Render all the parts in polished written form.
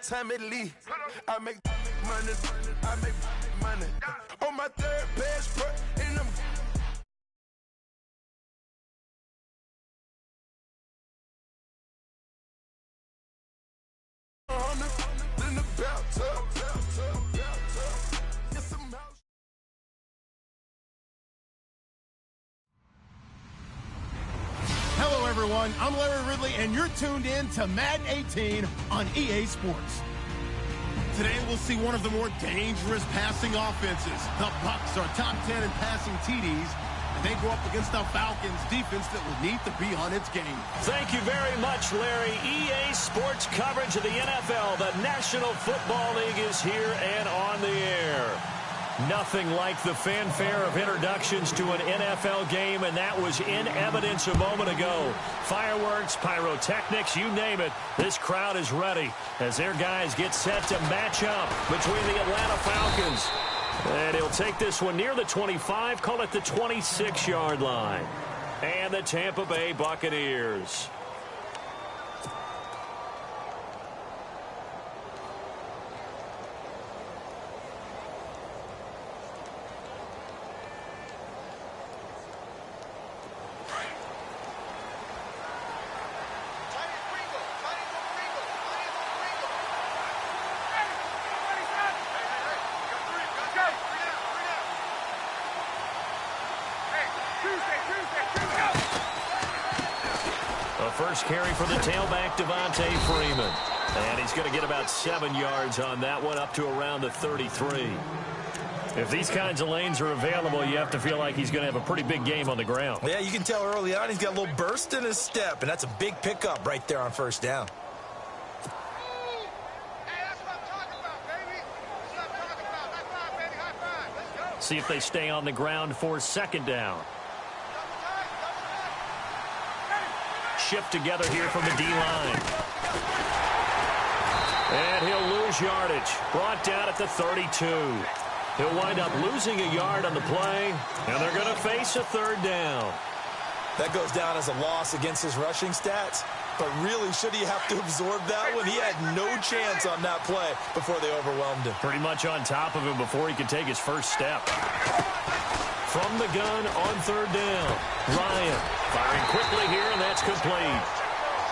Time it leave. I make money. I make money. On my third passport, and I'm. In the bathtub. Hello, everyone. I'm Larry Ridley, and you're tuned in to Madden 18 on EA Sports. Today, we'll see one of the more dangerous passing offenses. The Bucs are top 10 in passing TDs, and they go up against the Falcons' defense that will need to be on its game. Thank you very much, Larry. EA Sports coverage of the NFL. The National Football League is here and on the air. Nothing like the fanfare of introductions to an NFL game, and that was in evidence a moment ago. Fireworks, pyrotechnics, you name it. This crowd is ready as their guys get set to match up between the Atlanta Falcons. And he'll take this one near the 25, call it the 26-yard line. And the Tampa Bay Buccaneers. First carry for the tailback, Devontae Freeman. And he's going to get about 7 yards on that one, up to around the 33. If these kinds of lanes are available, you have to feel like he's going to have a pretty big game on the ground. Yeah, you can tell early on he's got a little burst in his step, and that's a big pickup right there on first down. See if they stay on the ground for second down. Shift together here from the D-line. And he'll lose yardage. Brought down at the 32. He'll wind up losing a yard on the play, and they're going to face a third down. That goes down as a loss against his rushing stats, but really, should he have to absorb that one? He had no chance on that play before they overwhelmed him. Pretty much on top of him before he could take his first step. From the gun on third down, Ryan firing quickly here, and that's complete.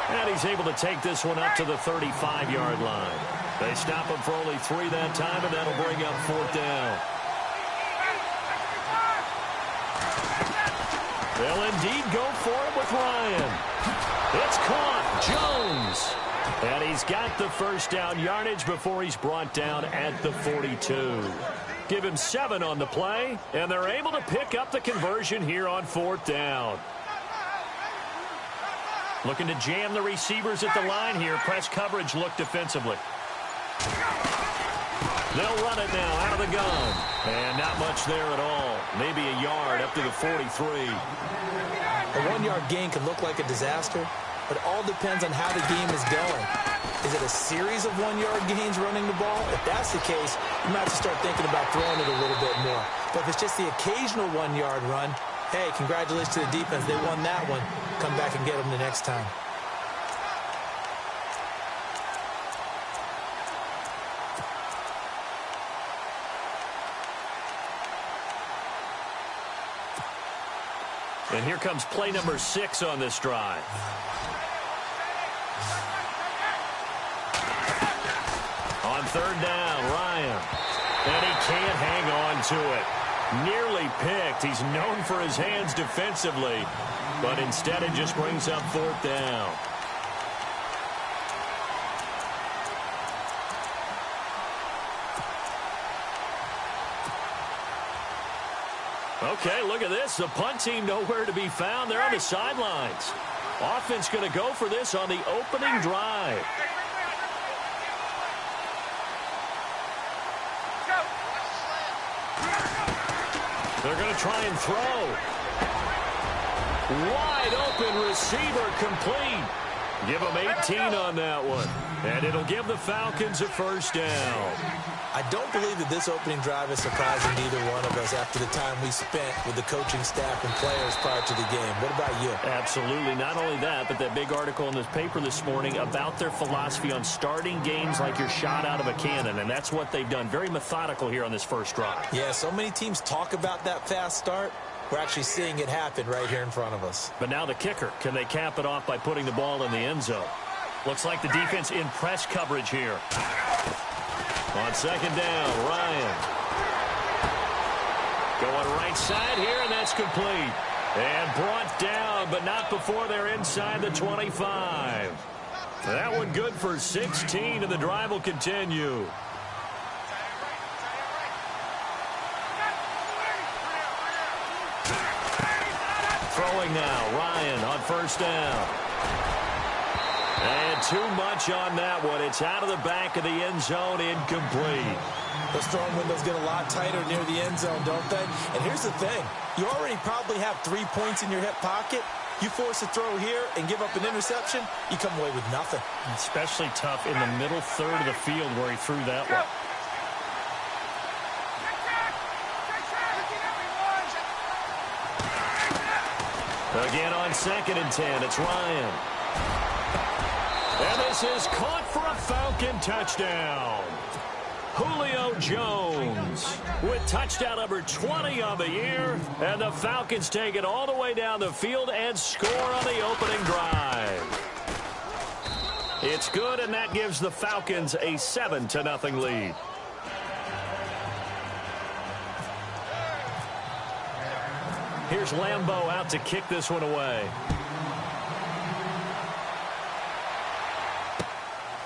And he's able to take this one up to the 35-yard line. They stop him for only 3 that time, and that'll bring up fourth down. They'll indeed go for it with Ryan. It's caught. Jones. And he's got the first down yardage before he's brought down at the 42. Give him 7 on the play, and they're able to pick up the conversion here on fourth down. Looking to jam the receivers at the line here. Press coverage look defensively. They'll run it now out of the gun. And not much there at all. Maybe a yard up to the 43. A 1-yard gain can look like a disaster, but it all depends on how the game is going. Is it a series of 1-yard gains running the ball? If that's the case, you might have to start thinking about throwing it a little bit more. But if it's just the occasional 1-yard run, hey, congratulations to the defense. They won that one. Come back and get them the next time. And here comes play number 6 on this drive. On third down, Ryan. And he can't hang on to it. Nearly picked. He's known for his hands defensively, but instead it just brings up fourth down. Okay, look at this. The punt team nowhere to be found. They're on the sidelines. Offense going to go for this on the opening drive. They're going to try and throw. Wide open receiver complete. Give them 18 on that one. And it'll give the Falcons a first down. I don't believe that this opening drive is surprising to either one of us after the time we spent with the coaching staff and players prior to the game. What about you? Absolutely. Not only that, but that big article in this paper this morning about their philosophy on starting games like you're shot out of a cannon, and that's what they've done. Very methodical here on this first drive. Yeah, so many teams talk about that fast start. We're actually seeing it happen right here in front of us. But now the kicker. Can they cap it off by putting the ball in the end zone? Looks like the defense in press coverage here. On second down, Ryan. Going right side here, and that's complete. And brought down, but not before they're inside the 25. That one good for 16, and the drive will continue. Throwing now, Ryan on first down. And too much on that one. It's out of the back of the end zone, incomplete. Those throwing windows get a lot tighter near the end zone, don't they? And here's the thing. You already probably have 3 points in your hip pocket. You force a throw here and give up an interception, you come away with nothing. Especially tough in the middle third of the field where he threw that one. Again on second and 10, it's Ryan. And this is caught for a Falcon touchdown. Julio Jones with touchdown number 20 on the year. And the Falcons take it all the way down the field and score on the opening drive. It's good, and that gives the Falcons a 7-0 lead. Here's Lambeau out to kick this one away.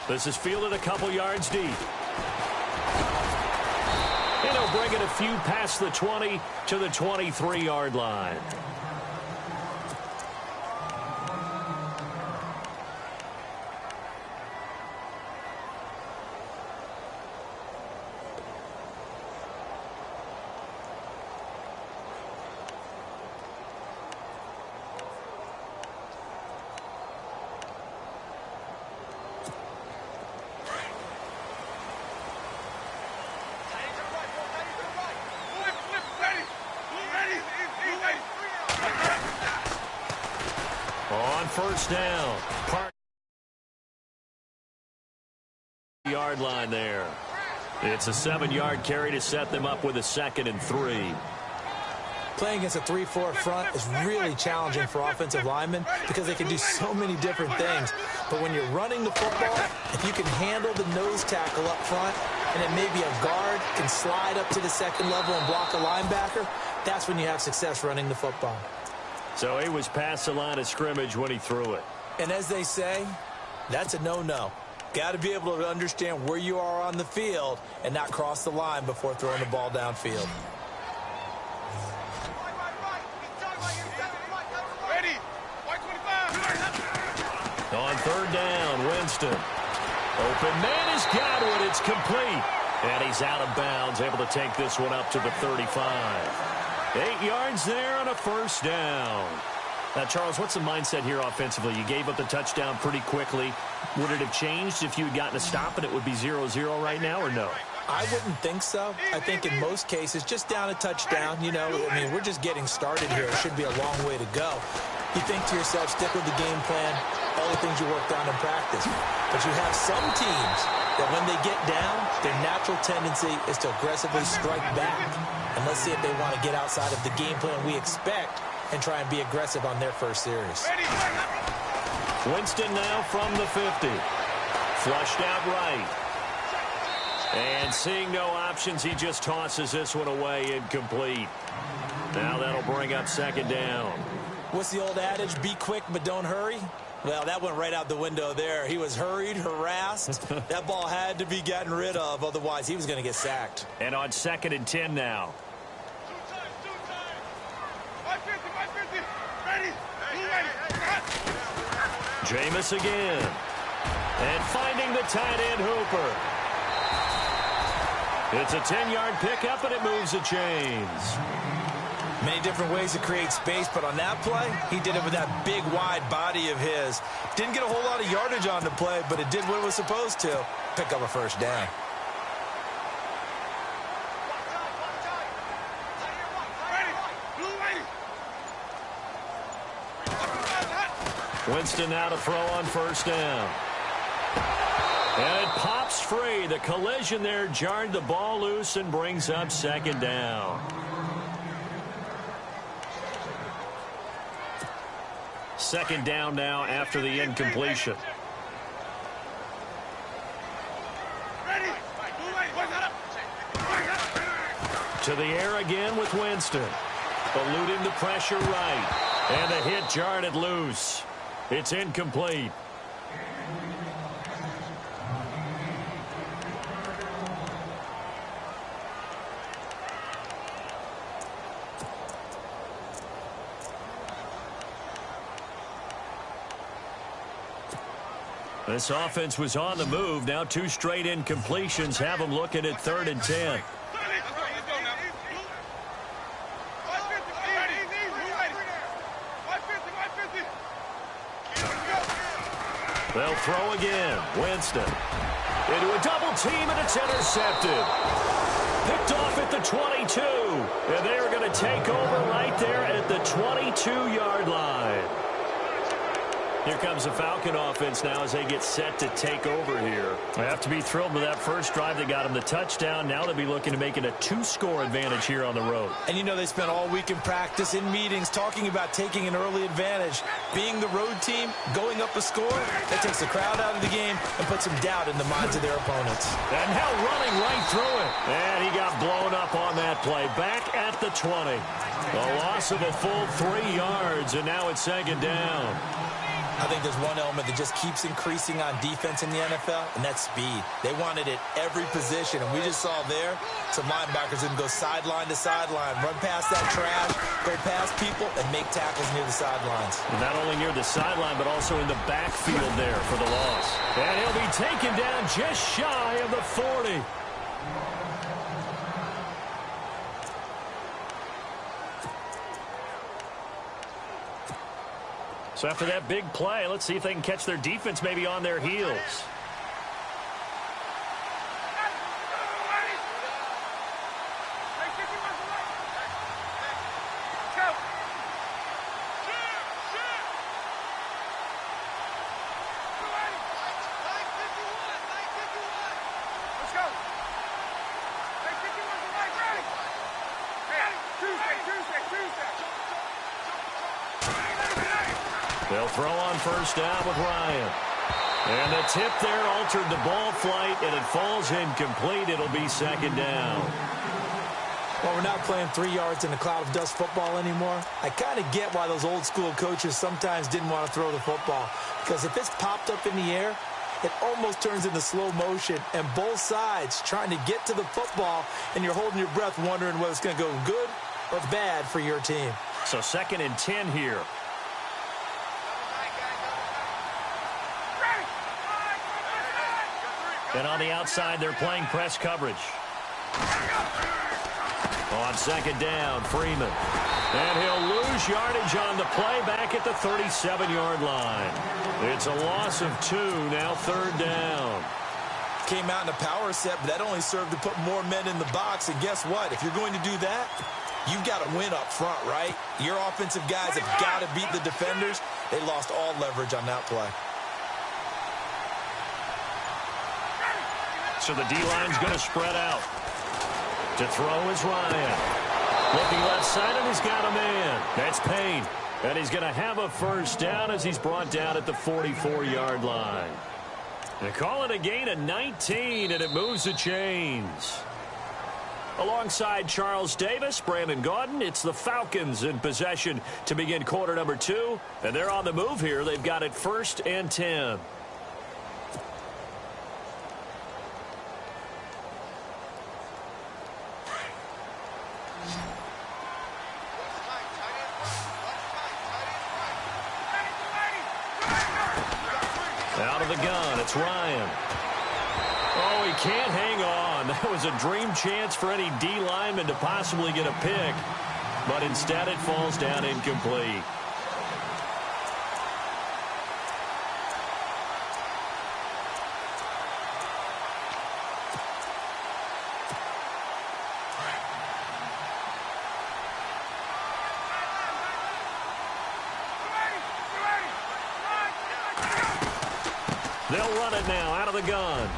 This is fielded a couple yards deep. And he'll bring it a few past the 20 to the 23-yard line. On first down, yard line there. It's a 7-yard carry to set them up with a 2nd and 3. Playing against a 3-4 front is really challenging for offensive linemen because they can do so many different things. But when you're running the football, if you can handle the nose tackle up front, and then maybe a guard can slide up to the second level and block a linebacker, that's when you have success running the football. So he was past the line of scrimmage when he threw it. And as they say, that's a no-no. Got to be able to understand where you are on the field and not cross the line before throwing the ball downfield. On third down, Winston. Open man has got it. It's complete. And he's out of bounds, able to take this one up to the 35. 8 yards there on a first down. Now, Charles, what's the mindset here offensively? You gave up the touchdown pretty quickly. Would it have changed if you had gotten a stop and it would be 0-0 right now, or no? I wouldn't think so. I think in most cases, just down a touchdown, you know, I mean, we're just getting started here. It should be a long way to go. You think to yourself, stick with the game plan, all the things you worked on in practice. But you have some teams that when they get down, their natural tendency is to aggressively strike back. And let's see if they want to get outside of the game plan we expect and try and be aggressive on their first series. Winston now from the 50. Flushed out right. And seeing no options, he just tosses this one away incomplete. Now that'll bring up second down. What's the old adage? Be quick, but don't hurry. Well, that went right out the window there. He was hurried, harassed. That ball had to be gotten rid of. Otherwise, he was going to get sacked. And on 2nd and 10 now. Jameis again. And finding the tight end, Hooper. It's a 10-yard pickup, and it moves the chains. Many different ways to create space, but on that play, he did it with that big, wide body of his. Didn't get a whole lot of yardage on the play, but it did what it was supposed to. Pick up a first down. Winston now to throw on first down. And it pops free. The collision there jarred the ball loose and brings up second down. Second down now after the incompletion. To the air again with Winston. Eluding the pressure right. And the hit jarred it loose. It's incomplete. This offense was on the move. Now 2 straight incompletions have them looking at 3rd and 10. They'll throw again. Winston into a double team, and it's intercepted. Picked off at the 22. And they're going to take over right there at the 22-yard line. Here comes the Falcon offense now as they get set to take over here. They have to be thrilled with that first drive that got them the touchdown. Now they'll be looking to make it a 2-score advantage here on the road. And you know they spent all week in practice, in meetings, talking about taking an early advantage. Being the road team, going up a score, that takes the crowd out of the game and puts some doubt in the minds of their opponents. And now running right through it. And he got blown up on that play. Back at the 20. A loss of a full 3 yards, and now it's second down. I think there's one element that just keeps increasing on defense in the NFL, and that's speed. They want it at every position, and we just saw there some linebackers that can go sideline to sideline, run past that trash, go past people, and make tackles near the sidelines. And not only near the sideline, but also in the backfield there for the loss. And he'll be taken down just shy of the 40. So after that big play, let's see if they can catch their defense maybe on their heels. They'll throw on first down with Ryan. And the tip there altered the ball flight, and it falls incomplete. It'll be second down. Well, we're not playing 3 yards in a cloud of dust football anymore. I kind of get why those old school coaches sometimes didn't want to throw the football. Because if it's popped up in the air, it almost turns into slow motion. And both sides trying to get to the football, and you're holding your breath wondering whether it's going to go good or bad for your team. So 2nd and 10 here. And on the outside, they're playing press coverage. On second down, Freeman. And he'll lose yardage on the play back at the 37-yard line. It's a loss of 2, now 3rd down. Came out in a power set, but that only served to put more men in the box. And guess what? If you're going to do that, you've got to win up front, right? Your offensive guys have got to beat the defenders. They lost all leverage on that play. So the D-line's going to spread out. To throw is Ryan. Looking left side, and he's got a man. That's Payne. And he's going to have a first down as he's brought down at the 44-yard line. They call it a gain of 19, and it moves the chains. Alongside Charles Davis, Brandon Gaudin, it's the Falcons in possession to begin quarter number 2. And they're on the move here. They've got it 1st and 10. Out of the gun, it's Ryan. Oh, he can't hang on. That was a dream chance for any D lineman to possibly get a pick. but instead it falls down incomplete. They'll run it now out of the gun.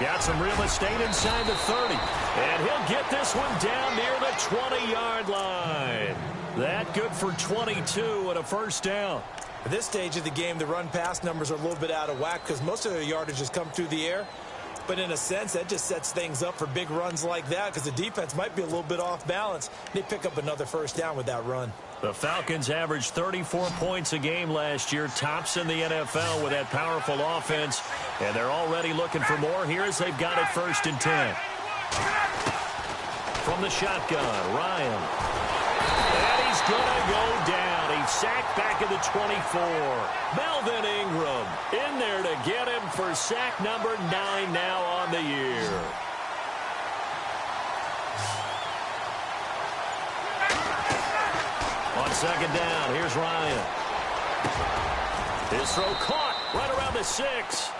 Got some real estate inside the 30. And he'll get this one down near the 20-yard line. That good for 22 and a first down. At this stage of the game, the run-pass numbers are a little bit out of whack because most of their yardage has come through the air. But in a sense, that just sets things up for big runs like that because the defense might be a little bit off balance. They pick up another first down with that run. The Falcons averaged 34 points a game last year, tops in the NFL with that powerful offense. And they're already looking for more here as they've got it 1st and 10. From the shotgun, Ryan. And he's going to go down. He's sacked back at the 24. Melvin Ingram in there to get him for sack number 9 now on the year. On 2nd down, here's Ryan. His throw caught right around the 6.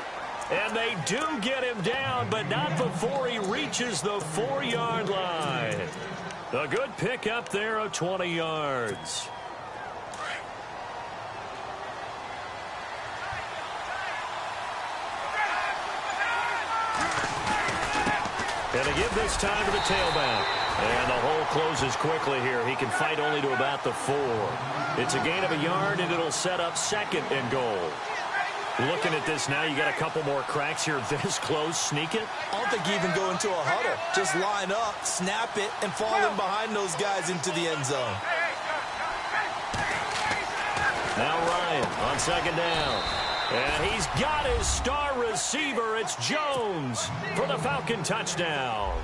And they do get him down, but not before he reaches the 4-yard line. A good pickup there of 20 yards. And they give this time to the tailback. And the hole closes quickly here. He can fight only to about the 4. It's a gain of a yard, and it'll set up 2nd and goal. Looking at this now, you got a couple more cracks here this close. Sneak it? I don't think you even go into a huddle. Just line up, snap it, and fall in behind those guys into the end zone. Now Ryan on 2nd down. And he's got his star receiver. It's Jones for the Falcon touchdown.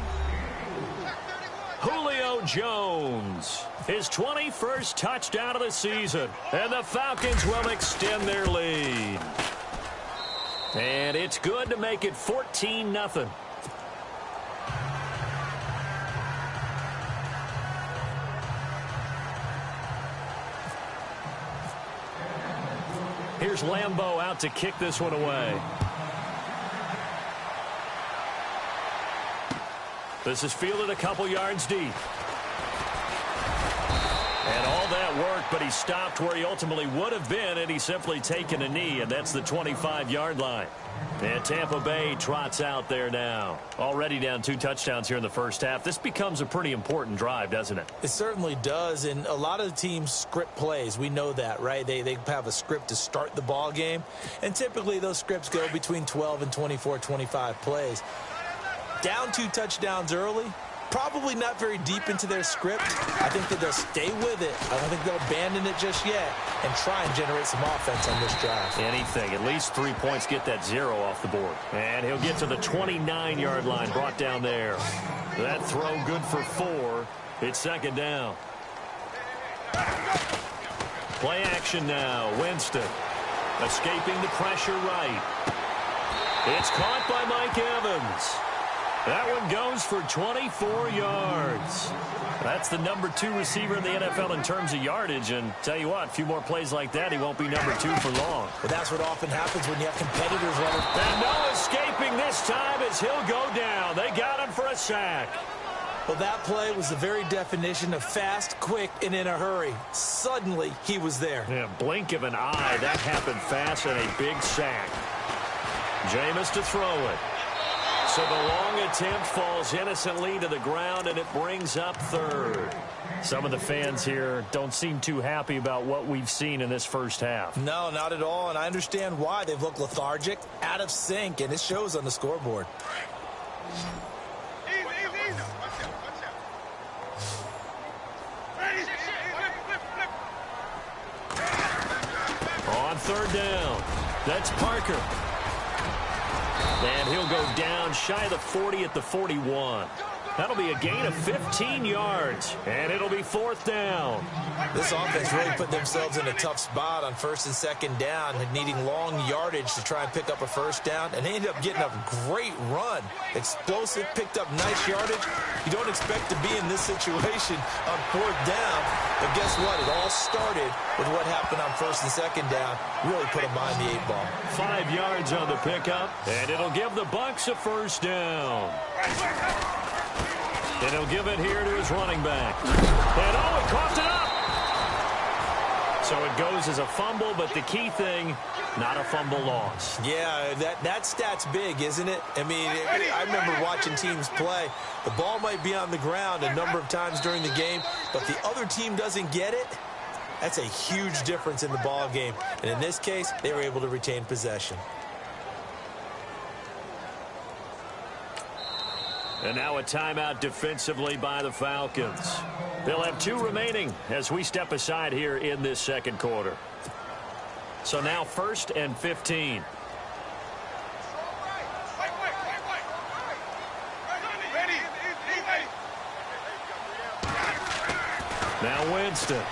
Julio Jones, his 21st touchdown of the season. And the Falcons will extend their lead. And it's good to make it 14-0. Here's Lambeau out to kick this one away. This is fielded a couple yards deep. And all that work, but he stopped where he ultimately would have been, and he's simply taken a knee, and that's the 25-yard line. And Tampa Bay trots out there now. Already down 2 touchdowns here in the first half. This becomes a pretty important drive, doesn't it? It certainly does, and a lot of the teams script plays. We know that, right? They have a script to start the ball game, and typically those scripts go between 12 and 24, 25 plays. Down 2 touchdowns early, probably not very deep into their script. I think that they'll stay with it. I don't think they'll abandon it just yet and try and generate some offense on this drive. Anything. At least 3 points, get that 0 off the board. And he'll get to the 29-yard line, brought down there. That throw good for 4. It's 2nd down. Play action now. Winston escaping the pressure right. It's caught by Mike Evans. That one goes for 24 yards. That's the number 2 receiver in the NFL in terms of yardage. And tell you what, a few more plays like that, he won't be number 2 for long. But that's what often happens when you have competitors running. And no escaping this time as he'll go down. They got him for a sack. Well, that play was the very definition of fast, quick, and in a hurry. Suddenly, he was there. Yeah, blink of an eye. That happened fast and a big sack. Jameis to throw it. So the long attempt falls innocently to the ground, and it brings up 3rd. Some of the fans here don't seem too happy about what we've seen in this first half. No, not at all, and I understand why. They've looked lethargic, out of sync, and it shows on the scoreboard. On 3rd down, that's Parker. And he'll go down shy of the 40 at the 41. That'll be a gain of 15 yards, and it'll be 4th down. This offense really put themselves in a tough spot on 1st and 2nd down, and needing long yardage to try and pick up a 1st down, and they ended up getting a great run. Explosive, picked up nice yardage. You don't expect to be in this situation on 4th down, but guess what? It all started with what happened on 1st and 2nd down. Really put them behind the 8 ball. 5 yards on the pickup, and it'll give the Bucs a 1st down. And he'll give it here to his running back. And he coughed it up. So it goes as a fumble, but the key thing, not a fumble loss. Yeah, that stat's big, isn't it? I mean, I remember watching teams play. The ball might be on the ground a number of times during the game, but the other team doesn't get it. That's a huge difference in the ball game. And in this case, they were able to retain possession. And now a timeout defensively by the Falcons. They'll have 2 remaining as we step aside here in this 2nd quarter. So now 1st and 15. Now Winston.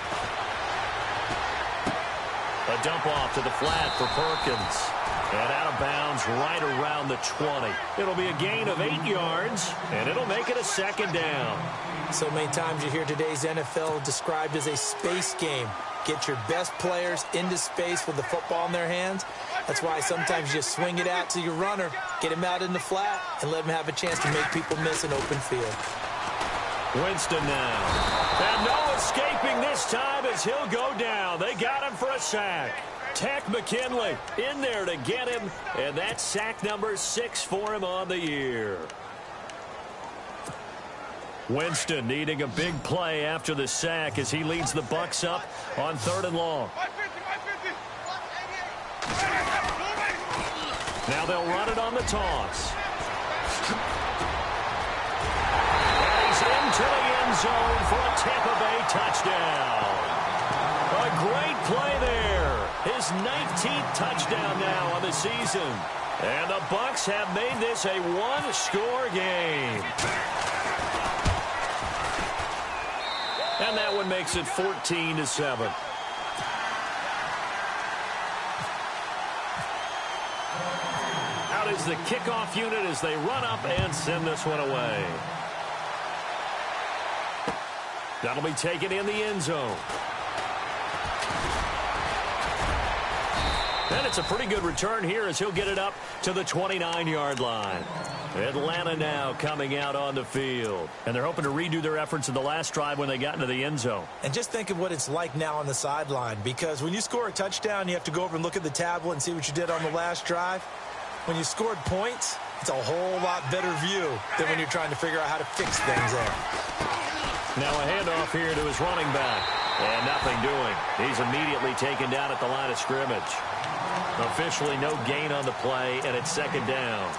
A dump off to the flat for Perkins. And out of bounds right around the 20. It'll be a gain of 8 yards, and it'll make it a 2nd down. So many times you hear today's NFL described as a space game. Get your best players into space with the football in their hands. That's why sometimes you just swing it out to your runner, get him out in the flat, and let him have a chance to make people miss an open field. Winston now. And no escaping this time as he'll go down. They got him for a sack. Tech McKinley in there to get him, and that's sack number 6 for him on the year. Winston needing a big play after the sack as he leads the Bucs up on 3rd and long. Now they'll run it on the toss. And he's into the end zone for a Tampa Bay touchdown. A great play there. His 19th touchdown now on the season. And the Bucs have made this a 1-score game. And that one makes it 14-7. Out is the kickoff unit as they run up and send this one away. That'll be taken in the end zone. And it's a pretty good return here as he'll get it up to the 29-yard line. Atlanta now coming out on the field. And they're hoping to redo their efforts in the last drive when they got into the end zone. And just think of what it's like now on the sideline, because when you score a touchdown, you have to go over and look at the tablet and see what you did on the last drive. When you scored points, it's a whole lot better view than when you're trying to figure out how to fix things there. Now a handoff here to his running back. And nothing doing. He's immediately taken down at the line of scrimmage. Officially no gain on the play, and it's 2nd down.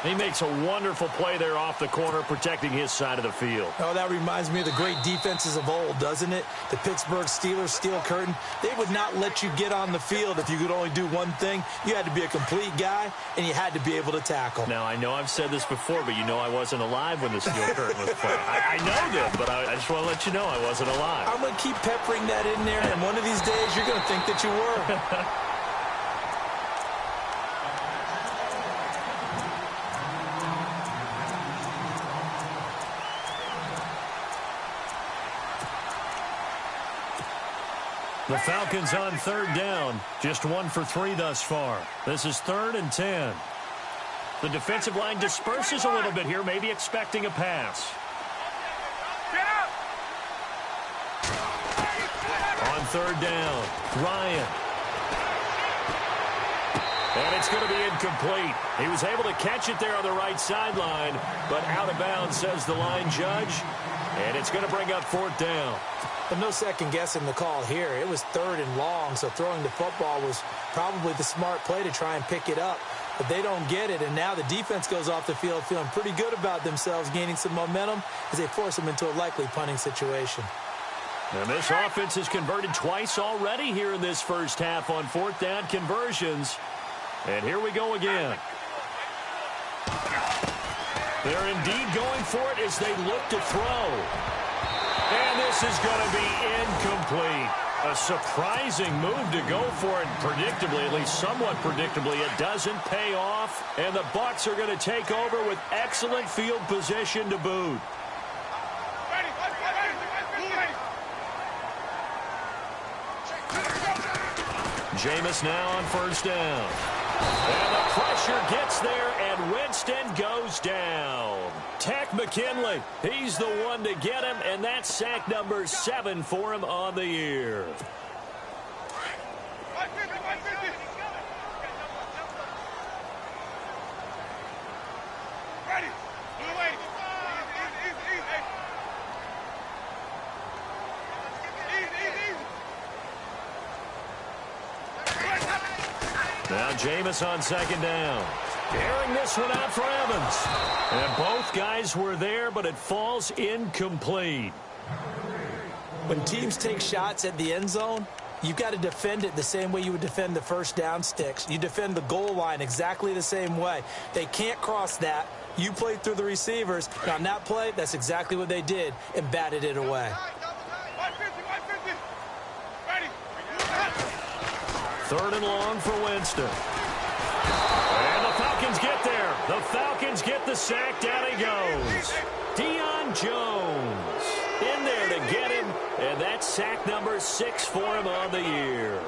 He makes a wonderful play there off the corner, protecting his side of the field. Oh, that reminds me of the great defenses of old, doesn't it? The Pittsburgh Steelers steel curtain. They would not let you get on the field if you could only do one thing. You had to be a complete guy, and you had to be able to tackle. Now, I know I've said this before, but you know I wasn't alive when the steel curtain was played. I know that, but I just want to let you know I wasn't alive. I'm going to keep peppering that in there, and one of these days you're going to think that you were. The Falcons on 3rd down. Just 1 for 3 thus far. This is 3rd and 10. The defensive line disperses a little bit here, maybe expecting a pass. On 3rd down, Ryan. And it's going to be incomplete. He was able to catch it there on the right sideline, but out of bounds, says the line judge. And it's going to bring up 4th down. But no second guessing the call here. It was 3rd and long, so throwing the football was probably the smart play to try and pick it up. But they don't get it, and now the defense goes off the field feeling pretty good about themselves, gaining some momentum as they force them into a likely punting situation. And this offense has converted twice already here in this first half on 4th down conversions. And here we go again. They're indeed going for it as they look to throw. And this is going to be incomplete. A surprising move to go for it predictably, at least somewhat predictably. It doesn't pay off, and the Bucs are going to take over with excellent field position to boot. Jameis now on first down. And the pressure gets there, and Winston goes down. Tech McKinley, he's the one to get him, and that's sack number 7 for him on the year. Now Jameis on second down. Airing this one out for Evans. And both guys were there, but it falls incomplete. When teams take shots at the end zone, you've got to defend it the same way you would defend the first down sticks. You defend the goal line exactly the same way. They can't cross that. You play through the receivers. Now, on that play, that's exactly what they did and batted it away. Third and long for Winston. And the Falcons get there. The Falcons get the sack. Down he goes. Deion Jones in there to get him. And that's sack number 6 for him on the year.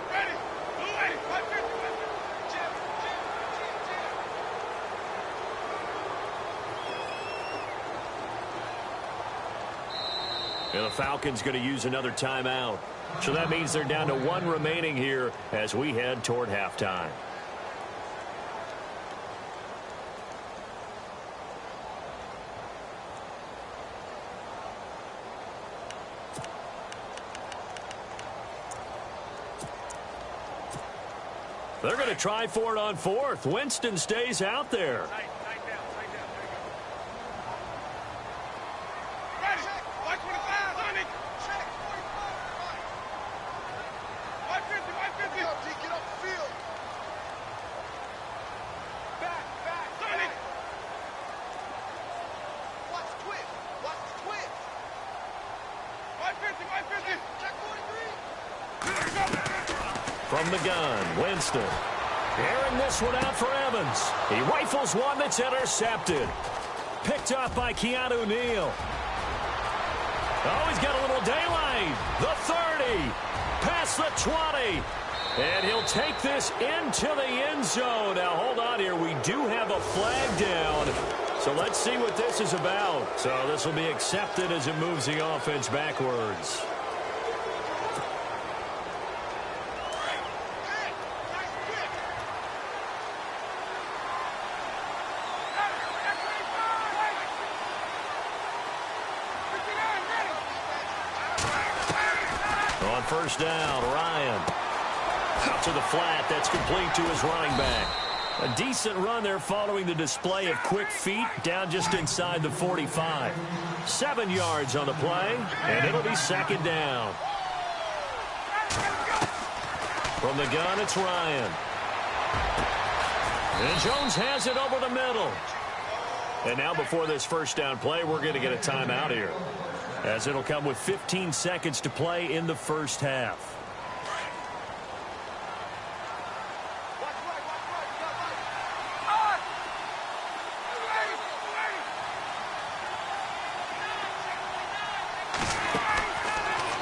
And the Falcons going to use another timeout. So that means they're down to 1 remaining here as we head toward halftime. They're going to try for it on 4th. Winston stays out there. From the gun, Winston. Airing this one out for Evans. He rifles one that's intercepted. Picked up by Keanu Neal. Oh, he's got a little daylight. The 30. Past the 20. And he'll take this into the end zone. Now, hold on here. We do have a flag down. So let's see what this is about. So this will be accepted as it moves the offense backwards. First down, Ryan. Out to the flat. That's complete to his running back. A decent run there following the display of quick feet down just inside the 45. 7 yards on the play, and it'll be second down. From the gun, it's Ryan. And Jones has it over the middle. And now before this first down play, we're going to get a timeout here, as it'll come with 15 seconds to play in the first half.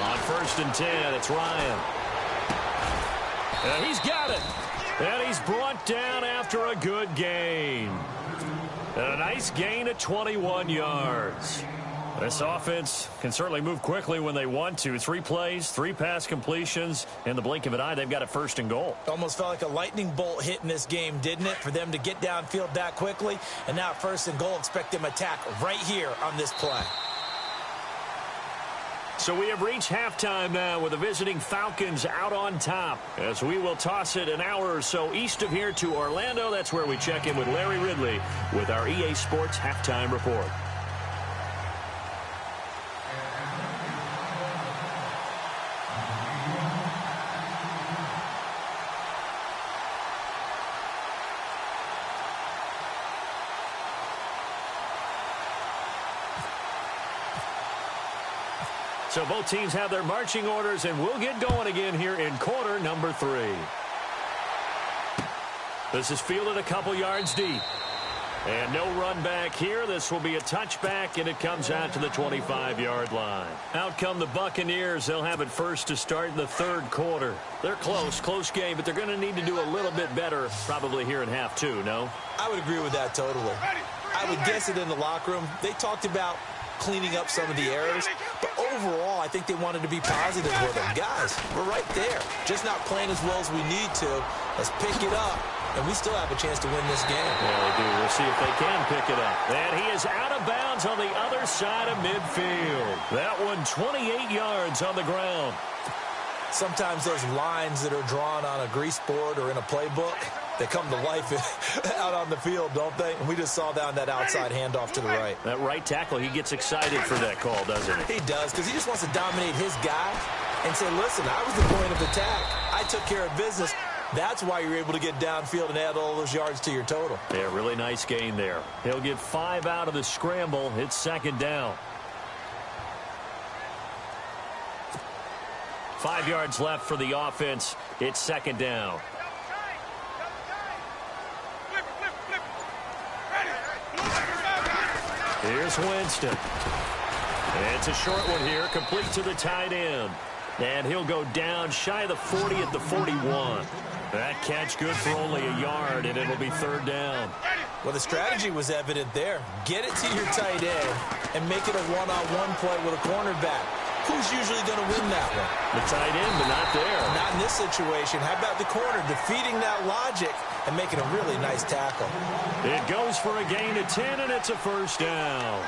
On 1st and 10, it's Ryan. And he's got it. And he's brought down after a good gain. And a nice gain of 21 yards. This offense can certainly move quickly when they want to. 3 plays, 3 pass completions. In the blink of an eye, they've got a 1st and goal. Almost felt like a lightning bolt hit in this game, didn't it? For them to get downfield that quickly. And now 1st and goal, expect them to attack right here on this play. So we have reached halftime now with the visiting Falcons out on top, as we will toss it an hour or so east of here to Orlando. That's where we check in with Larry Ridley with our EA Sports Halftime Report. So both teams have their marching orders, and we'll get going again here in quarter number 3. This is fielded a couple yards deep. And no run back here. This will be a touchback, and it comes out to the 25-yard line. Out come the Buccaneers. They'll have it first to start the third quarter. They're close game, but they're going to need to do a little bit better probably here in half 2, no? I would agree with that totally. I would guess it in the locker room. They talked about cleaning up some of the errors, but overall, I think they wanted to be positive with them. Guys, we're right there. Just not playing as well as we need to. Let's pick it up, and we still have a chance to win this game. Yeah, they do. We'll see if they can pick it up. And he is out of bounds on the other side of midfield. That one 28 yards on the ground. Sometimes those lines that are drawn on a grease board or in a playbook, they come to life out on the field, don't they? And we just saw down that outside handoff to the right. That right tackle, he gets excited for that call, doesn't he? He does, because he just wants to dominate his guy and say, listen, I was the point of attack. I took care of business. That's why you're able to get downfield and add all those yards to your total. Yeah, really nice gain there. He'll get 5 out of the scramble. It's second down. 5 yards left for the offense. It's second down. Here's Winston. It's a short one here, complete to the tight end. And he'll go down shy of the 40 at the 41. That catch good for only a yard, and it'll be third down. Well, the strategy was evident there. Get it to your tight end and make it a one-on-one play with a cornerback. Who's usually going to win that one? The tight end, but not there. Not in this situation. How about the corner defeating that logic and making a really nice tackle? It goes for a gain of 10, and it's a first down.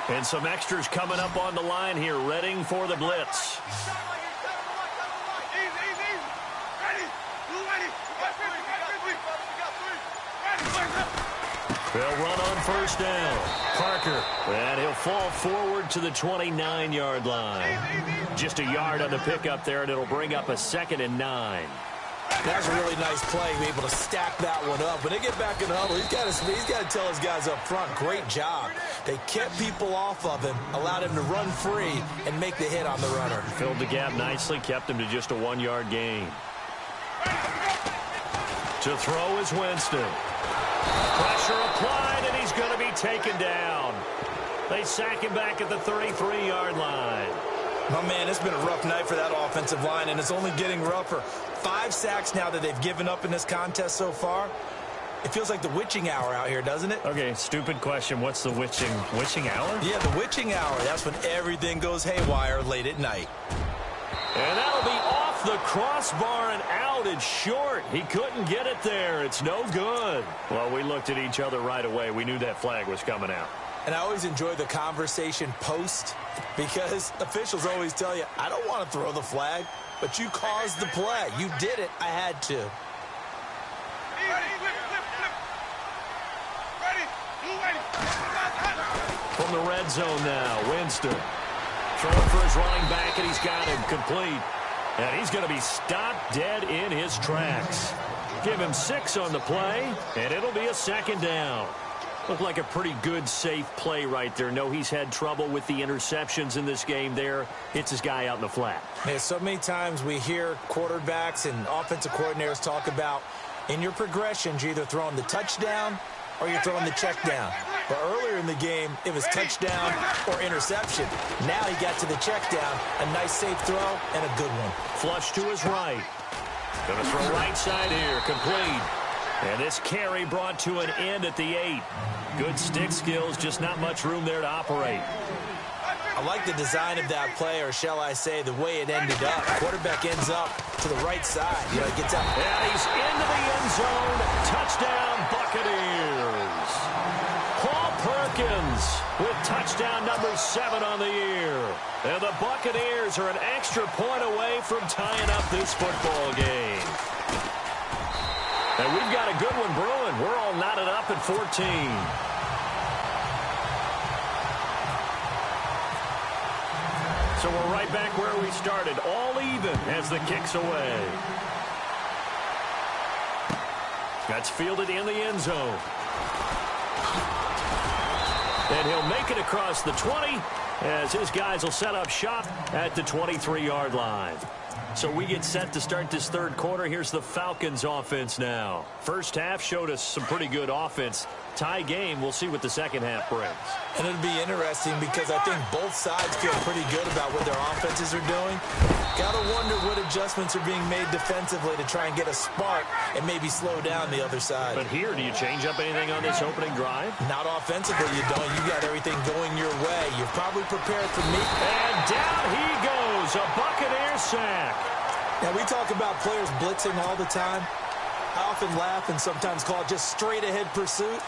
And some extras coming up on the line here, readying for the blitz. They'll run on first down. Parker, and he'll fall forward to the 29-yard line. Just a yard on the pickup there, and it'll bring up a 2nd and 9. That's a really nice play, be able to stack that one up. When they get back in the huddle, he's got to tell his guys up front, great job. They kept people off of him, allowed him to run free, and make the hit on the runner. Filled the gap nicely, kept him to just a 1-yard gain. To throw is Winston. Pressure applied, and he's going to be taken down. They sack him back at the 33-yard line. Oh, man, it's been a rough night for that offensive line, and it's only getting rougher. 5 sacks now that they've given up in this contest so far. It feels like the witching hour out here, doesn't it? Okay, stupid question. What's the witching hour? Yeah, the witching hour. That's when everything goes haywire late at night. And that'll be off the crossbar and out. It's short. He couldn't get it there. It's no good. Well, we looked at each other right away. We knew that flag was coming out. And I always enjoy the conversation post because officials always tell you, I don't want to throw the flag, but you caused the play. You did it. I had to. From the red zone now, Winston. Throwing for his running back, and he's got him complete. And he's going to be stopped dead in his tracks. Give him 6 on the play, and it'll be a 2nd down. Looked like a pretty good, safe play right there. No, he's had trouble with the interceptions in this game there. Hits his guy out in the flat. Man, so many times we hear quarterbacks and offensive coordinators talk about in your progressions, you're either throwing the touchdown or you're throwing the check down. But earlier in the game, it was touchdown or interception. Now he got to the check down. A nice, safe throw and a good one. Flush to his right. Going to throw right side here. Complete. And this carry brought to an end at the 8. Good stick skills, just not much room there to operate. I like the design of that play, or shall I say, the way it ended up. Quarterback ends up to the right side. You know, he gets out. And he's into the end zone. Touchdown, Buccaneers. Paul Perkins with touchdown number 7 on the year. And the Buccaneers are an extra point away from tying up this football game. And we've got a good one brewing. We're all knotted up at 14. So we're right back where we started, all even as the kick's away. That's fielded in the end zone. And he'll make it across the 20 as his guys will set up shop at the 23-yard line. So we get set to start this third quarter. Here's the Falcons offense now. First half showed us some pretty good offense. Tie game. We'll see what the second half brings. And it'll be interesting because I think both sides feel pretty good about what their offenses are doing. Got to wonder what adjustments are being made defensively to try and get a spark and maybe slow down the other side. But here, do you change up anything on this opening drive? Not offensively, you don't. You got everything going your way. You've probably prepared for me. And down he goes. A Buccaneer sack. Now, we talk about players blitzing all the time. I often laugh and sometimes call it just straight-ahead pursuit.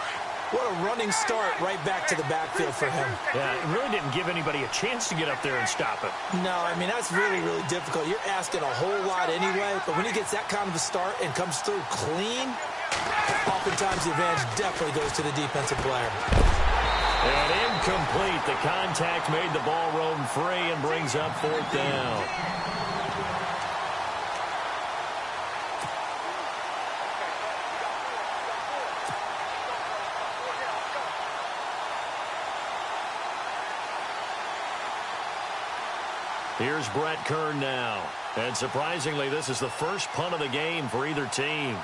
What a running start right back to the backfield for him. Yeah, it really didn't give anybody a chance to get up there and stop it. No, I mean, that's really, really difficult. You're asking a whole lot anyway, but when he gets that kind of a start and comes through clean, oftentimes the advantage definitely goes to the defensive player. And incomplete. The contact made the ball roam free and brings up fourth down. Here's Brett Kern now. And surprisingly, this is the first punt of the game for either team.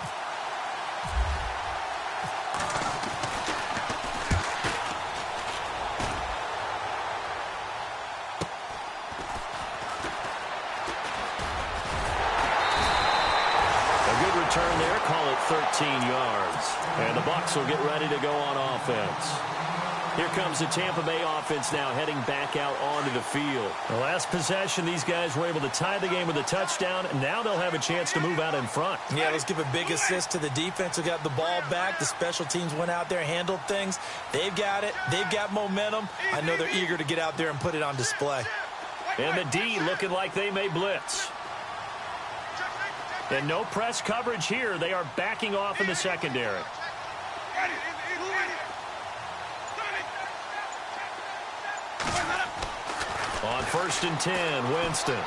A good return there. Call it 13 yards. And the Bucs will get ready to go on offense. Here comes the Tampa Bay offense now heading back out onto the field. The last possession, these guys were able to tie the game with a touchdown, and now they'll have a chance to move out in front. Yeah, let's give a big assist to the defense who got the ball back. The special teams went out there, handled things. They've got it. They've got momentum. I know they're eager to get out there and put it on display. And the D looking like they may blitz. And no press coverage here. They are backing off in the secondary. On 1st and 10, Winston.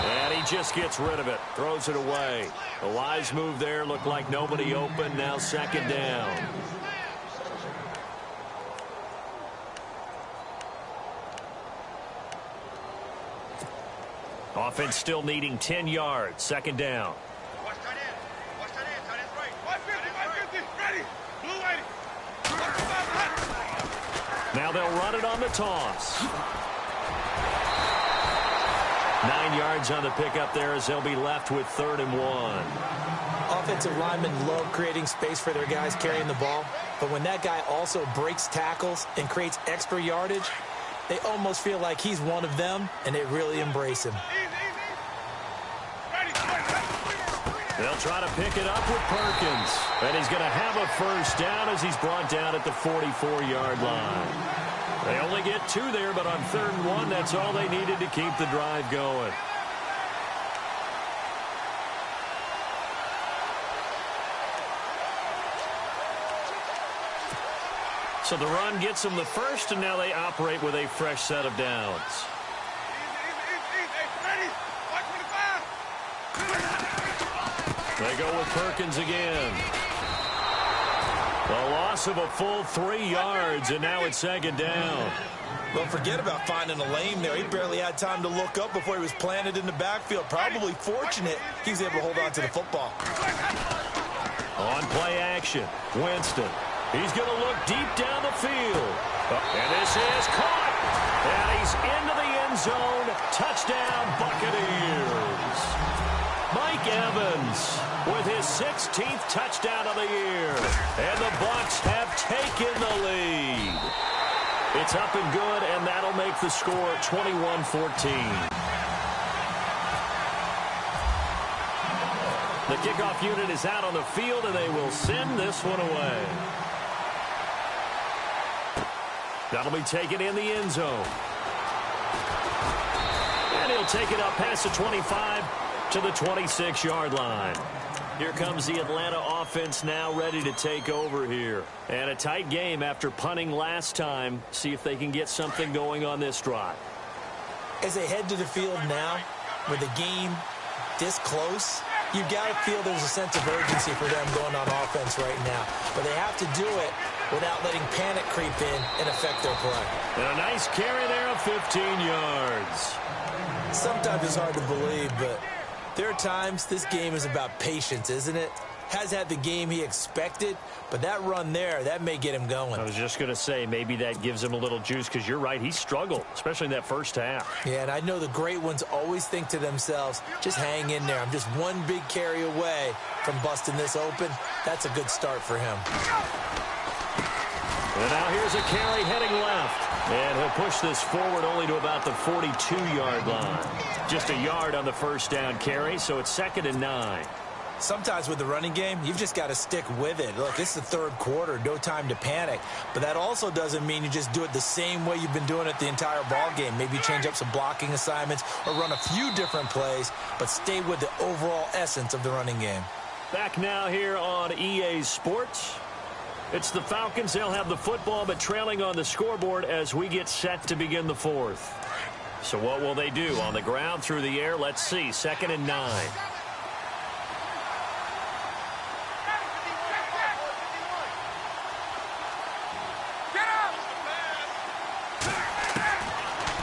And he just gets rid of it. Throws it away. A wise move there. Looked like nobody open. Now 2nd down. Offense still needing 10 yards. 2nd down. Now they'll run it on the toss. 9 yards on the pickup there as they'll be left with 3rd and 1. Offensive linemen love creating space for their guys carrying the ball, but when that guy also breaks tackles and creates extra yardage, they almost feel like he's one of them, and they really embrace him. They'll try to pick it up with Perkins. And he's going to have a first down as he's brought down at the 44-yard line. They only get 2 there, but on 3rd and 1, that's all they needed to keep the drive going. So the run gets them the first, and now they operate with a fresh set of downs. They go with Perkins again. A loss of a full 3 yards, and now it's 2nd down. Well, forget about finding a lane there. He barely had time to look up before he was planted in the backfield. Probably fortunate he's able to hold on to the football. On play action, Winston. He's going to look deep down the field. And this is caught. And he's into the end zone. Touchdown, Buccaneers. Mike Evans with his 16th touchdown of the year. And the Bucs have taken the lead. It's up and good, and that'll make the score 21-14. The kickoff unit is out on the field, and they will send this one away. That'll be taken in the end zone. And he'll take it up past the 25 to the 26-yard line. Here comes the Atlanta offense now ready to take over here. And a tight game after punting last time. See if they can get something going on this drive. As they head to the field now, with the game this close, You've got to feel there's a sense of urgency for them going on offense right now. But they have to do it without letting panic creep in and affect their play. And a nice carry there of 15 yards. Sometimes it's hard to believe, but there are times this game is about patience, isn't it? Has had the game he expected, but that run there, that may get him going. I was just going to say, maybe that gives him a little juice, because you're right, he struggled, especially in that first half. Yeah, and I know the great ones always think to themselves, just hang in there. I'm just one big carry away from busting this open. That's a good start for him. And now here's a carry heading left. And he'll push this forward only to about the 42-yard line. Just a yard on the first down carry, so it's 2nd and 9. Sometimes with the running game, you've just got to stick with it. Look, it's the third quarter, no time to panic. But that also doesn't mean you just do it the same way you've been doing it the entire ball game. Maybe change up some blocking assignments or run a few different plays, but stay with the overall essence of the running game. Back now here on EA Sports. It's the Falcons. They'll have the football, but trailing on the scoreboard as we get set to begin the fourth. So what will they do? On the ground, through the air? Let's see. 2nd and 9.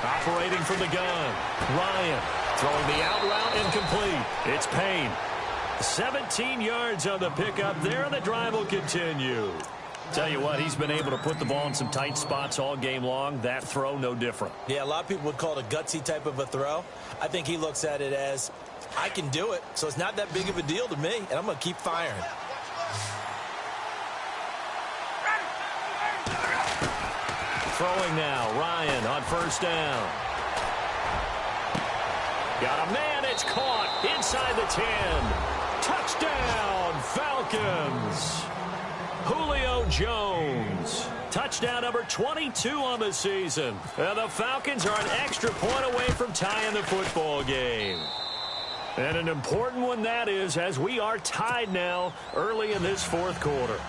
Operating from the gun. Ryan throwing the out route incomplete. It's Payne. 17 yards on the pickup there, and the drive will continue. Tell you what, he's been able to put the ball in some tight spots all game long. That throw, no different. Yeah, a lot of people would call it a gutsy type of a throw. I think he looks at it as, I can do it, so it's not that big of a deal to me, and I'm going to keep firing. Throwing now, Ryan on first down. Got a man, it's caught inside the 10. Touchdown, Falcons. Julio Jones. Touchdown number 22 on the season. And the Falcons are an extra point away from tying the football game. And an important one that is, as we are tied now early in this fourth quarter.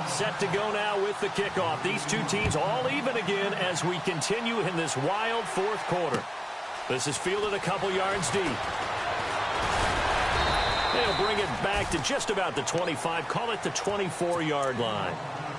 Set to go now with the kickoff. These two teams all even again as we continue in this wild fourth quarter. This is fielded a couple yards deep. They'll bring it back to just about the 25, call it the 24-yard line.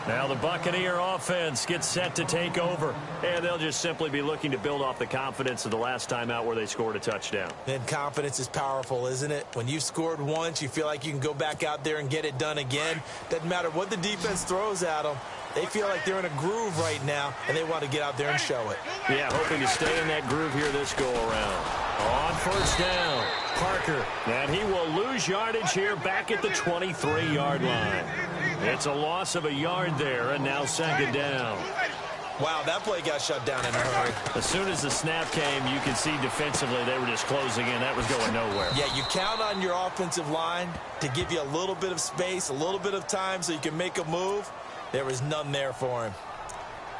Now the Buccaneer offense gets set to take over, and they'll just simply be looking to build off the confidence of the last time out where they scored a touchdown. And confidence is powerful, isn't it? When you've scored once, you feel like you can go back out there and get it done again. Doesn't matter what the defense throws at them. They feel like they're in a groove right now, and they want to get out there and show it. Yeah, hoping to stay in that groove here this go-around. On first down, Parker. And he will lose yardage here back at the 23-yard line. It's a loss of a yard there, and now 2nd down. Wow, that play got shut down in a hurry. As soon as the snap came, you can see defensively they were just closing in. That was going nowhere. Yeah, you count on your offensive line to give you a little bit of space, a little bit of time so you can make a move. There was none there for him.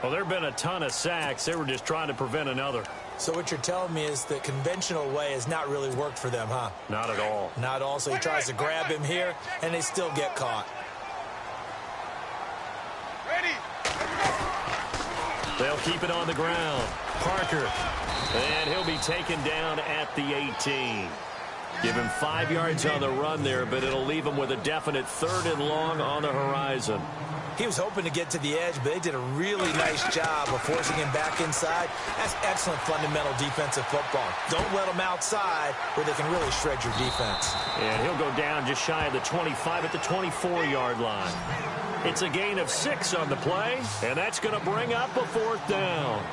Well, there have been a ton of sacks. They were just trying to prevent another. So what you're telling me is the conventional way has not really worked for them, huh? Not at all. Not at all. So he tries to grab him here, and they still get caught. They'll keep it on the ground. Parker. And he'll be taken down at the 18. Give him 5 yards on the run there, but it'll leave him with a definite 3rd and long on the horizon. He was hoping to get to the edge, but they did a really nice job of forcing him back inside. That's excellent fundamental defensive football. Don't let him outside where they can really shred your defense. And he'll go down just shy of the 25 at the 24-yard line. It's a gain of 6 on the play, and that's going to bring up a 4th down.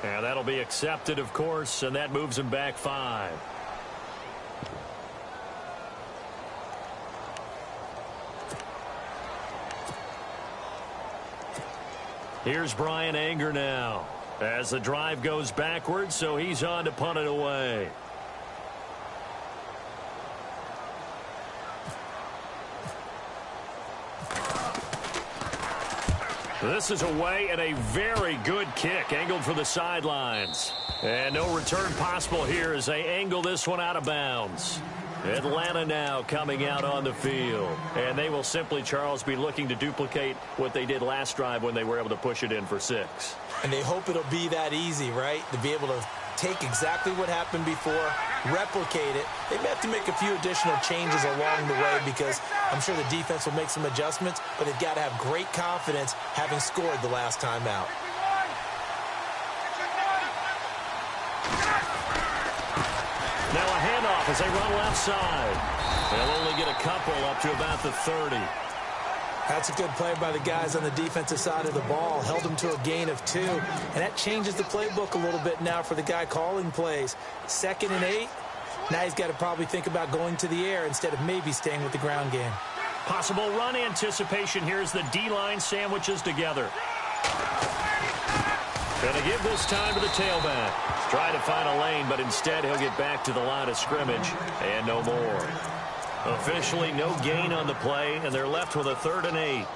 And that'll be accepted, of course, and that moves him back 5. Here's Brian Anger now as the drive goes backwards, so he's on to punt it away. This is away and a very good kick angled for the sidelines. And no return possible here as they angle this one out of bounds. Atlanta now coming out on the field. And they will simply, Charles, be looking to duplicate what they did last drive when they were able to push it in for 6. And they hope it'll be that easy, right? To be able to take exactly what happened before, replicate it. They may have to make a few additional changes along the way because I'm sure the defense will make some adjustments, but they've got to have great confidence having scored the last time out. Now a handoff as they run left side. They'll only get a couple up to about the 30. That's a good play by the guys on the defensive side of the ball. Held them to a gain of 2. And that changes the playbook a little bit now for the guy calling plays. 2nd and 8. Now he's got to probably think about going to the air instead of maybe staying with the ground game. Possible run anticipation here as the D-line sandwiches together. Going to give this time to the tailback. Try to find a lane, but instead he'll get back to the line of scrimmage and no more. Officially no gain on the play, and they're left with a 3rd and 8.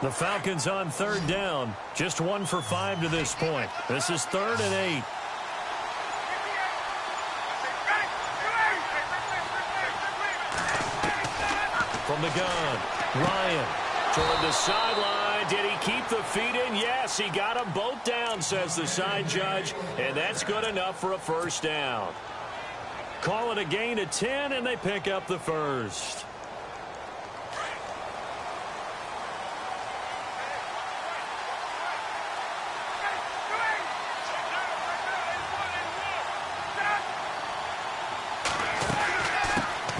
The Falcons on 3rd down. Just 1 for 5 to this point. This is 3rd and 8. From the gun, Ryan toward the sideline. Did he keep the feet in? Yes, he got them both down, says the side judge, and that's good enough for a 1st down. Call it a gain of 10, and they pick up the 1st.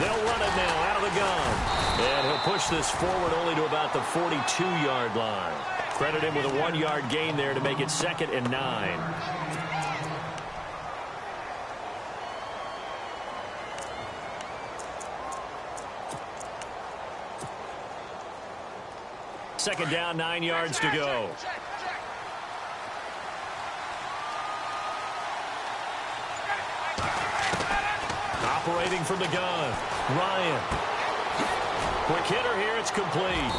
They'll run it now out of the gun. And he'll push this forward only to about the 42-yard line. Credit him with a 1-yard gain there to make it 2nd and 9. Second down, 9 yards to go. Operating from the gun, Ryan. Quick hitter here, it's complete.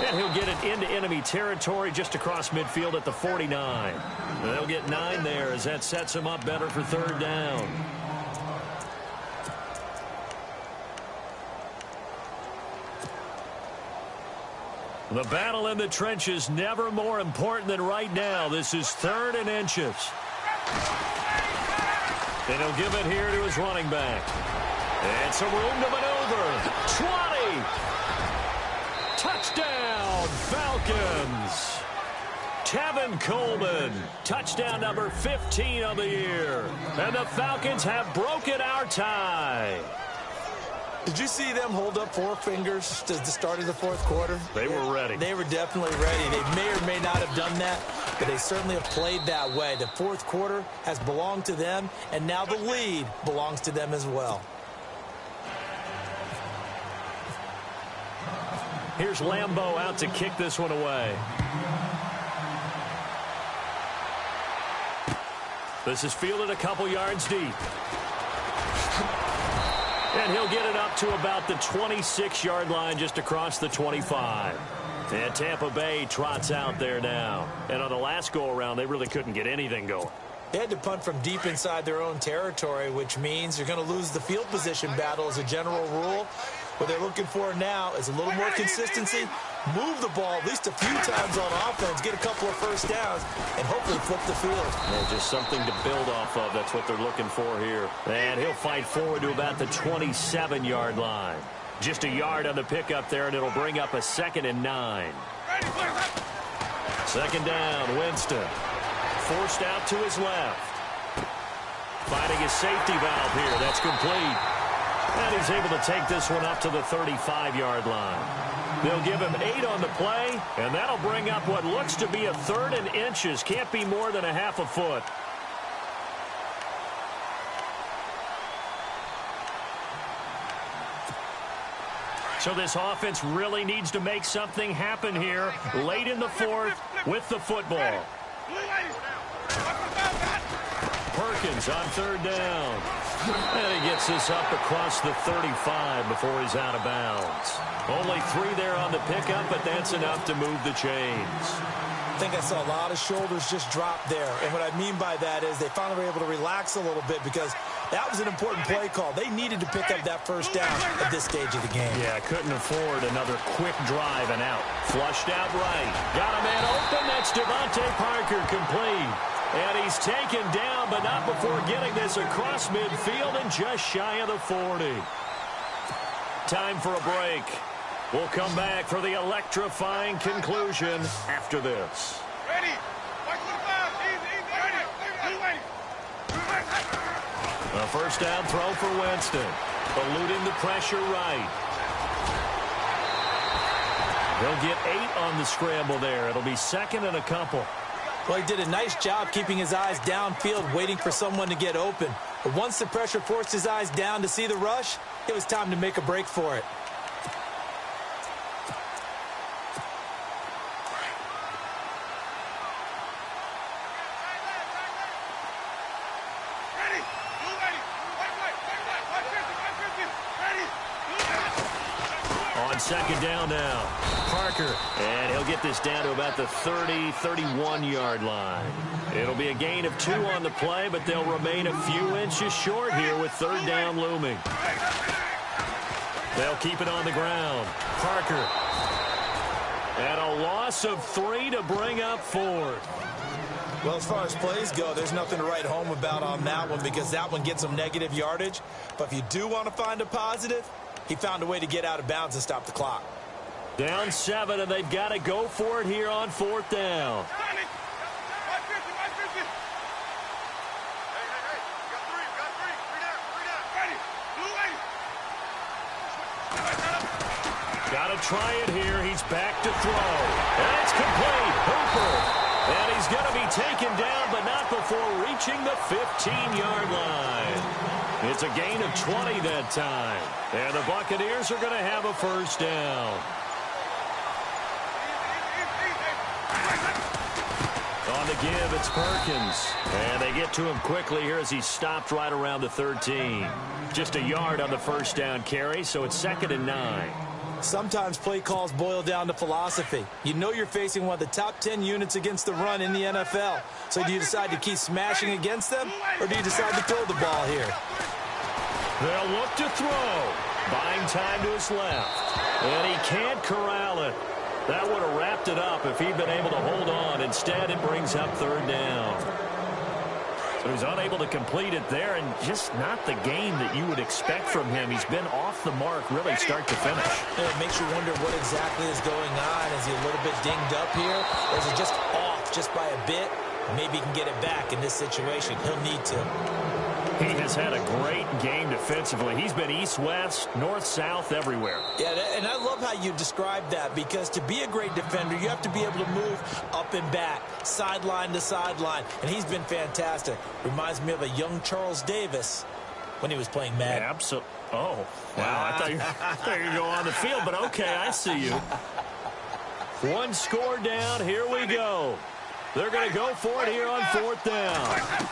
And he'll get it into enemy territory just across midfield at the 49. They'll get 9 there as that sets him up better for 3rd down. The battle in the trenches never more important than right now. This is 3rd and inches. And he'll give it here to his running back. And some room to maneuver. 20. Touchdown, Falcons. Tevin Coleman, touchdown number 15 of the year. And the Falcons have broken our tie. Did you see them hold up 4 fingers to the start of the 4th quarter? They were ready. They were definitely ready. They may or may not have done that, but they certainly have played that way. The 4th quarter has belonged to them, and now the lead belongs to them as well. Here's Lambeau out to kick this one away. This is fielded a couple yards deep. And he'll get it up to about the 26-yard line just across the 25. And Tampa Bay trots out there now. And on the last go-around, they really couldn't get anything going. They had to punt from deep inside their own territory, which means you're going to lose the field position battle as a general rule. What they're looking for now is a little more consistency, move the ball at least a few times on offense, get a couple of 1st downs, and hopefully flip the field. Yeah, just something to build off of. That's what they're looking for here. And he'll fight forward to about the 27-yard line. Just a yard on the pickup there, and it'll bring up a 2nd and 9. 2nd down, Winston. Forced out to his left. Finding his safety valve here. That's complete. And he's able to take this one up to the 35-yard line. They'll give him 8 on the play, and that'll bring up what looks to be a 3rd and inches. Can't be more than a half a foot. So this offense really needs to make something happen here late in the fourth with the football. Perkins on third down. And he gets this up across the 35 before he's out of bounds. Only 3 there on the pickup, but that's enough to move the chains. I think I saw a lot of shoulders just drop there. And what I mean by that is they finally were able to relax a little bit because that was an important play call. They needed to pick up that first down at this stage of the game. Yeah, couldn't afford another quick drive and out. Flushed out right. Got a man open. That's Devontae Parker complete. And he's taken down, but not before getting this across midfield and just shy of the 40. Time for a break. We'll come back for the electrifying conclusion after this. Ready. A first down throw for Winston. Eluding the pressure right. He'll get 8 on the scramble there. It'll be second and a couple. Well, he did a nice job keeping his eyes downfield, waiting for someone to get open. But once the pressure forced his eyes down to see the rush, it was time to make a break for it. Second down now. Parker. And he'll get this down to about the 30, 31-yard line. It'll be a gain of 2 on the play, but they'll remain a few inches short here with third down looming. They'll keep it on the ground. Parker. And a loss of 3 to bring up 4. Well, as far as plays go, there's nothing to write home about on that one because that one gets some negative yardage. But if you do want to find a positive, he found a way to get out of bounds and stop the clock. Down 7, and they've got to go for it here on 4th down. Got to try it here. He's back to throw. And it's complete. Hooper. And he's going to be taken down, but not before reaching the 15-yard line. It's a gain of 20 that time. And the Buccaneers are going to have a first down. On the give, it's Perkins. And they get to him quickly here as he stopped right around the 13. Just a yard on the first down carry, so it's 2nd and 9. Sometimes play calls boil down to philosophy. You know you're facing one of the top 10 units against the run in the NFL. So do you decide to keep smashing against them, or do you decide to throw the ball here? They'll look to throw. Buying time to his left. And he can't corral it. That would have wrapped it up if he'd been able to hold on. Instead, it brings up third down. So he's unable to complete it there, and just not the game that you would expect from him. He's been off the mark really start to finish. It makes you wonder what exactly is going on. Is he a little bit dinged up here, or is he just off just by a bit? Maybe he can get it back in this situation. He'll need to. He has had a great game defensively. He's been east-west, north-south, everywhere. Yeah, and I love how you describe that, because to be a great defender, you have to be able to move up and back, sideline to sideline, and he's been fantastic. Reminds me of a young Charles Davis when he was playing Madden. Absolutely. Oh, wow. I thought you were going to go on the field, but okay, I see you. One score down. Here we go. They're going to go for it here on 4th down.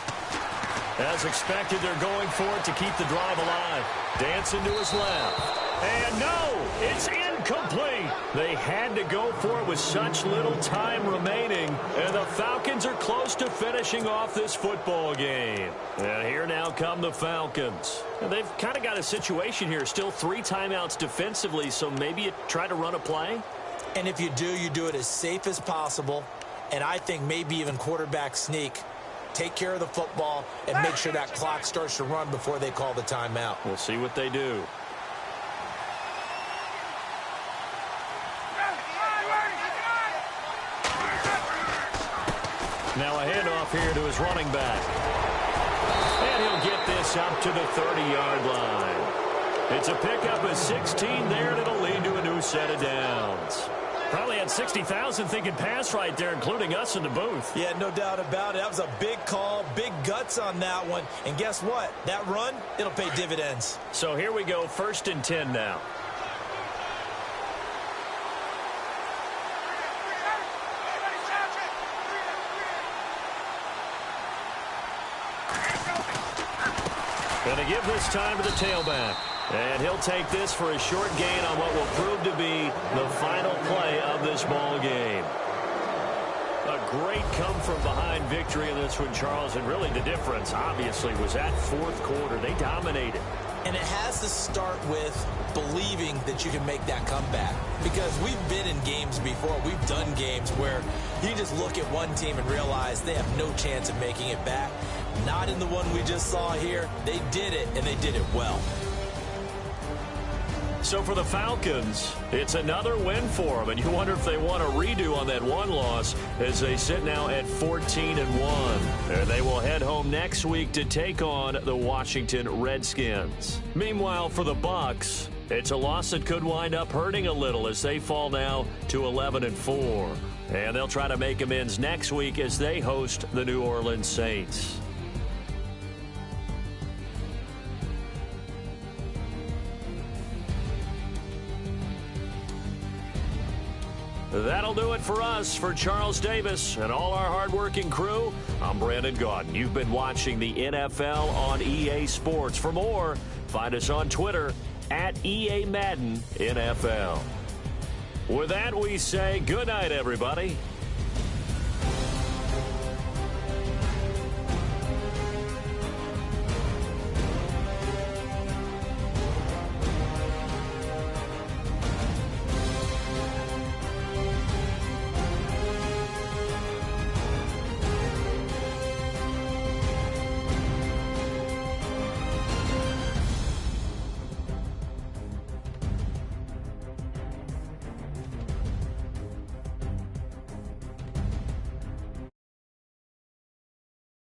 As expected, they're going for it to keep the drive alive. Dancing to his left. And no, it's incomplete. They had to go for it with such little time remaining. And the Falcons are close to finishing off this football game. And here now come the Falcons. And they've kind of got a situation here. Still 3 timeouts defensively, so maybe you try to run a play. And if you do it as safe as possible. And I think maybe even quarterback sneak. Take care of the football and make sure that clock starts to run before they call the timeout. We'll see what they do. Now a handoff here to his running back. And he'll get this up to the 30-yard line. It's a pickup of 16 there, and it'll lead to a new set of downs. Probably had 60,000 thinking pass right there, including us in the booth. Yeah, no doubt about it. That was a big call, big guts on that one. And guess what? That run, it'll pay dividends. So here we go, 1st and 10 now. Going to give this time to the tailback. And he'll take this for a short gain on what will prove to be the final play of this ball game. A great come-from-behind victory in this one, Charles. And really the difference, obviously, was that fourth quarter. They dominated. And it has to start with believing that you can make that comeback. Because we've been in games before. We've done games where you just look at one team and realize they have no chance of making it back. Not in the one we just saw here. They did it, and they did it well. So for the Falcons, it's another win for them. And you wonder if they want a redo on that one loss as they sit now at 14-1. And they will head home next week to take on the Washington Redskins. Meanwhile, for the Bucs, it's a loss that could wind up hurting a little as they fall now to 11-4. And they'll try to make amends next week as they host the New Orleans Saints. That'll do it for us. For Charles Davis and all our hardworking crew, I'm Brandon Gaudin. You've been watching the NFL on EA Sports. For more, find us on Twitter at EA Madden NFL. With that, we say good night, everybody.